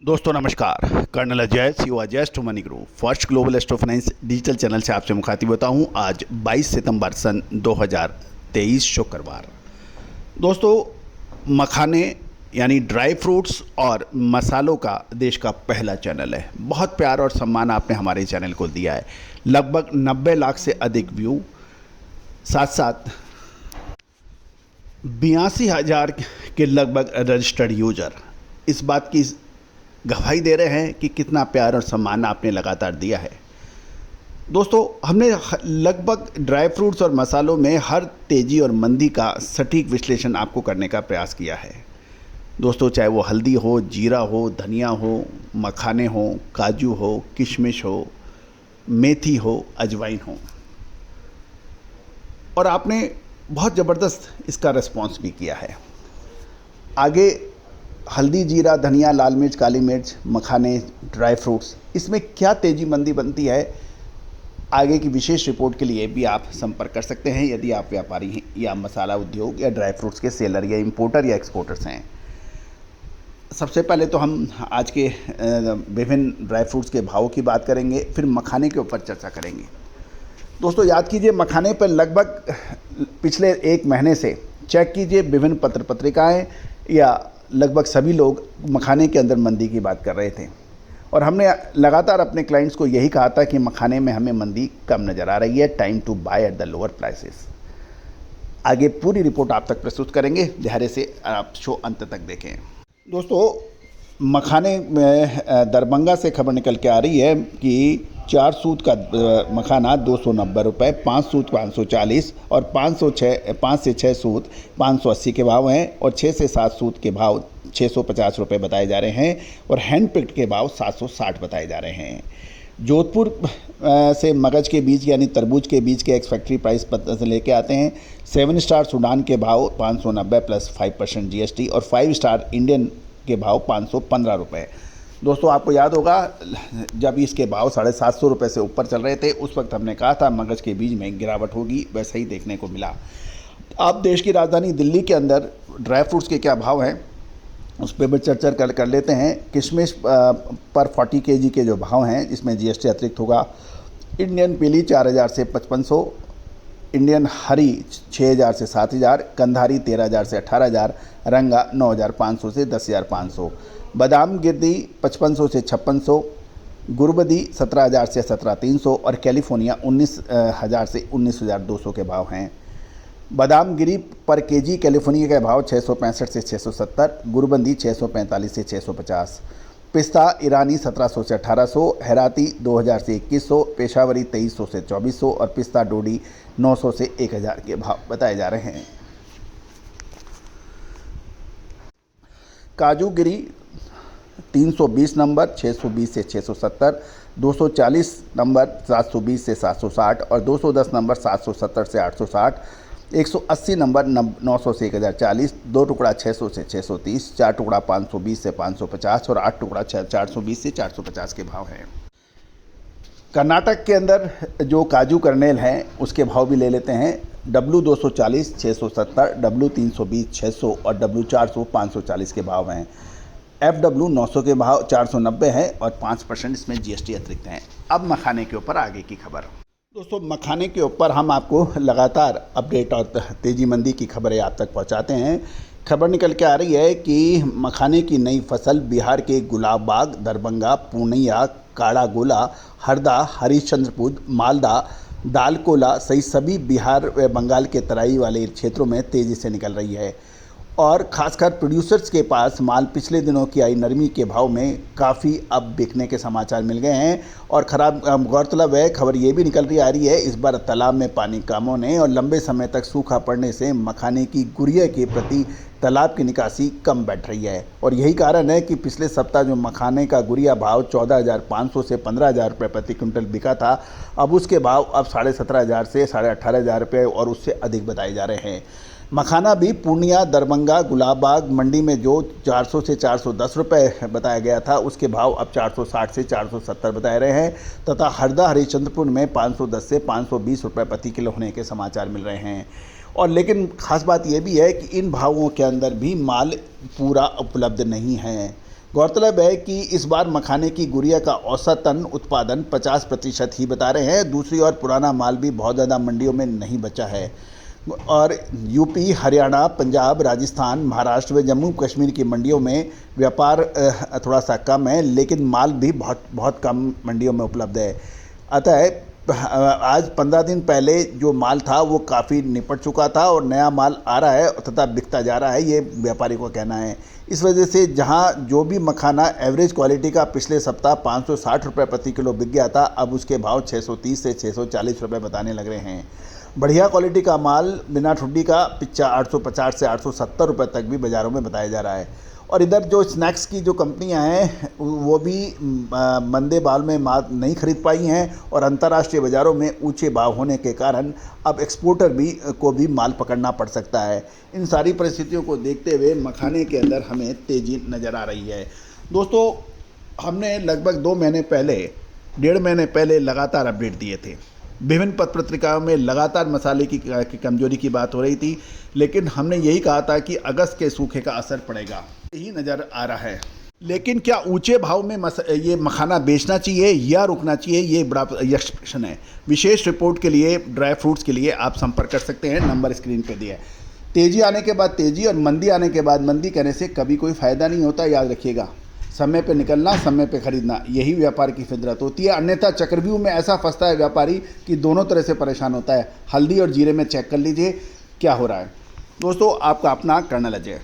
दोस्तों नमस्कार। Colonel Ajay CO just money group first global astro finance digital channel से आपसे मुखातिब होता हूं। आज 22 सितंबर सन 2023 शुक्रवार। दोस्तों, मखाने यानी ड्राई फ्रूट्स और मसालों का देश का पहला चैनल है। बहुत प्यार और सम्मान आपने हमारे चैनल को दिया है। लगभग 90 लाख से अधिक व्यू, साथ साथ 82,000 के लगभग रजिस्टर्ड यूजर इस बात की गवाही दे रहे हैं कि कितना प्यार और सम्मान आपने लगातार दिया है। दोस्तों, हमने लगभग ड्राई फ्रूट्स और मसालों में हर तेज़ी और मंदी का सटीक विश्लेषण आपको करने का प्रयास किया है। दोस्तों, चाहे वो हल्दी हो, जीरा हो, धनिया हो, मखाने हो, काजू हो, किशमिश हो, मेथी हो, अजवाइन हो, और आपने बहुत ज़बरदस्त इसका रिस्पॉन्स भी किया है। आगे हल्दी, जीरा, धनिया, लाल मिर्च, काली मिर्च, मखाने, ड्राई फ्रूट्स, इसमें क्या तेज़ी मंदी बनती है, आगे की विशेष रिपोर्ट के लिए भी आप संपर्क कर सकते हैं यदि आप व्यापारी हैं या मसाला उद्योग या ड्राई फ्रूट्स के सेलर या इंपोर्टर या एक्सपोर्टर्स हैं। सबसे पहले तो हम आज के विभिन्न ड्राई फ्रूट्स के भावों की बात करेंगे, फिर मखाने के ऊपर चर्चा करेंगे। दोस्तों, याद कीजिए, मखाने पर लगभग पिछले एक महीने से चेक कीजिए, विभिन्न पत्र पत्रिकाएँ या लगभग सभी लोग मखाने के अंदर मंदी की बात कर रहे थे, और हमने लगातार अपने क्लाइंट्स को यही कहा था कि मखाने में हमें मंदी कम नज़र आ रही है, time to buy at the lower prices. आगे पूरी रिपोर्ट आप तक प्रस्तुत करेंगे, धैर्य से आप शो अंत तक देखें। दोस्तों, मखाने में दरभंगा से खबर निकल के आ रही है कि 4 सूत का मखाना 290 रुपये, 5 सूत 540 और 5 से 6 सूत 580 के भाव हैं, और 6 से 7 सूत के भाव 650 रुपये बताए जा रहे हैं, और हैंड पिक्ड के भाव 760 बताए जा रहे हैं। जोधपुर से मगज के बीज यानी तरबूज के बीज के एक्स फैक्ट्री प्राइस पत्र से लेके आते हैं। 7 स्टार सूडान के भाव 590 प्लस 5% GST, और 5 स्टार इंडियन के भाव 515 रुपये। दोस्तों, आपको याद होगा, जब इसके भाव 750 रुपये से ऊपर चल रहे थे, उस वक्त हमने कहा था मगज के बीज में गिरावट होगी, वैसा ही देखने को मिला। अब देश की राजधानी दिल्ली के अंदर ड्राई फ्रूट्स के क्या भाव हैं उस पर भी चर्चा कर लेते हैं। किशमिश पर 40 kg के जो भाव हैं, इसमें GST अतिरिक्त होगा। इंडियन पीली 4,000 से 5,500, इंडियन हरी 6,000 से 7,000, कंधारी 13,000 से 18,000, रंगा 9,500 से 10,500, बादाम गिरदी 5,500 से 5,600, गुरबदी 17,000 से 17,300, और कैलिफोर्निया 19,000 से 19,200 के भाव हैं। बादाम गिरी पर केजी कैलिफोर्निया के भाव 665 से 670, गुरबंदी 645 से 650, पिस्ता ईरानी 1700 से 1800, हैराती 2000 से 2100, पेशावरी 2300 से 2400, और पिस्ता डोडी 900 से 1000 के भाव बताए जा रहे हैं। काजू गिरी 320 नंबर 620 से 670, 240 नंबर 720 से 760, और 210 नंबर 770 से 860, 180 नंबर 900 से 1040, 2 टुकड़ा 600 से 630, 4 टुकड़ा 520 से 550, और 8 टुकड़ा 420 से 450 के भाव हैं। कर्नाटक के अंदर जो काजू कर्नेल हैं उसके भाव भी ले लेते हैं। W240 670, W320 600, और W400 540 के भाव हैं। FW 900 के भाव 490 हैं, और 5% इसमें GST अतिरिक्त हैं। अब मखाने के ऊपर आगे की खबर। दोस्तों, मखाने के ऊपर हम आपको लगातार अपडेट और तेज़ी मंदी की खबरें आप तक पहुंचाते हैं। खबर निकल के आ रही है कि मखाने की नई फसल बिहार के गुलाब बाग, दरभंगा, पूर्णिया, काड़ागोला, हरदा, हरिश्चंद्रपुर, मालदा, दालकोला सहित सभी बिहार व बंगाल के तराई वाले क्षेत्रों में तेज़ी से निकल रही है, और ख़ासकर प्रोड्यूसर्स के पास माल पिछले दिनों की आई नरमी के भाव में काफ़ी अब बिकने के समाचार मिल गए हैं। और गौरतलब है, खबर ये भी निकल आ रही है, इस बार तालाब में पानी कम होने और लंबे समय तक सूखा पड़ने से मखाने की गुड़िया के प्रति तालाब की निकासी कम बैठ रही है, और यही कारण है कि पिछले सप्ताह जो मखाने का गुड़िया भाव 14,500 से 15,000 रुपये प्रति क्विंटल बिका था, अब उसके भाव अब 17,500 से 18,500 रुपये और उससे अधिक बताए जा रहे हैं। मखाना भी पूर्णिया, दरभंगा, गुलाबबाग मंडी में जो 400 से 410 रुपये बताया गया था, उसके भाव अब 460 से 470 बताए रहे हैं, तथा हरदा हरिश्चंद्रपुर में 510 से 520 रुपये प्रति किलो होने के समाचार मिल रहे हैं। और लेकिन ख़ास बात यह भी है कि इन भावों के अंदर भी माल पूरा उपलब्ध नहीं है। गौरतलब है कि इस बार मखाने की गुड़िया का औसतन उत्पादन 50% ही बता रहे हैं। दूसरी ओर पुराना माल भी बहुत ज़्यादा मंडियों में नहीं बचा है और यूपी, हरियाणा, पंजाब, राजस्थान, महाराष्ट्र व जम्मू कश्मीर की मंडियों में व्यापार थोड़ा सा कम है, लेकिन माल भी बहुत कम मंडियों में उपलब्ध है। अतः आज 15 दिन पहले जो माल था वो काफ़ी निपट चुका था और नया माल आ रहा है तथा बिकता जा रहा है, ये व्यापारी को कहना है। इस वजह से जहां जो भी मखाना एवरेज क्वालिटी का पिछले सप्ताह 560 रुपये प्रति किलो बिक गया था, अब उसके भाव 630 से 640 रुपये बताने लग रहे हैं। बढ़िया क्वालिटी का माल बिना ठुड्डी का 850 से 870 रुपये तक भी बाज़ारों में बताया जा रहा है। और इधर जो स्नैक्स की जो कंपनियां हैं वो भी मंदे बाल में माल नहीं खरीद पाई हैं और अंतर्राष्ट्रीय बाज़ारों में ऊंचे भाव होने के कारण अब एक्सपोर्टर को भी माल पकड़ना पड़ सकता है। इन सारी परिस्थितियों को देखते हुए मखाने के अंदर हमें तेज़ी नज़र आ रही है। दोस्तों, हमने लगभग 2 महीने पहले, 1.5 महीने पहले लगातार अपडेट दिए थे। विभिन्न पत्र पत्रिकाओं में लगातार मसाले की कमजोरी की बात हो रही थी, लेकिन हमने यही कहा था कि अगस्त के सूखे का असर पड़ेगा, यही नज़र आ रहा है। लेकिन क्या ऊंचे भाव में ये मखाना बेचना चाहिए या रुकना चाहिए, ये बड़ा यक्ष प्रश्न है। विशेष रिपोर्ट के लिए, ड्राई फ्रूट्स के लिए आप संपर्क कर सकते हैं, नंबर स्क्रीन पे दिया है। तेज़ी आने के बाद तेज़ी और मंदी आने के बाद मंदी कहने से कभी कोई फ़ायदा नहीं होता, याद रखिएगा। समय पे निकलना, समय पे खरीदना, यही व्यापार की फितरत होती है। अन्यथा चक्रव्यूह में ऐसा फंसता है व्यापारी कि दोनों तरह से परेशान होता है। हल्दी और जीरे में चेक कर लीजिए क्या हो रहा है। दोस्तों, आपका अपना कर्नल अजय।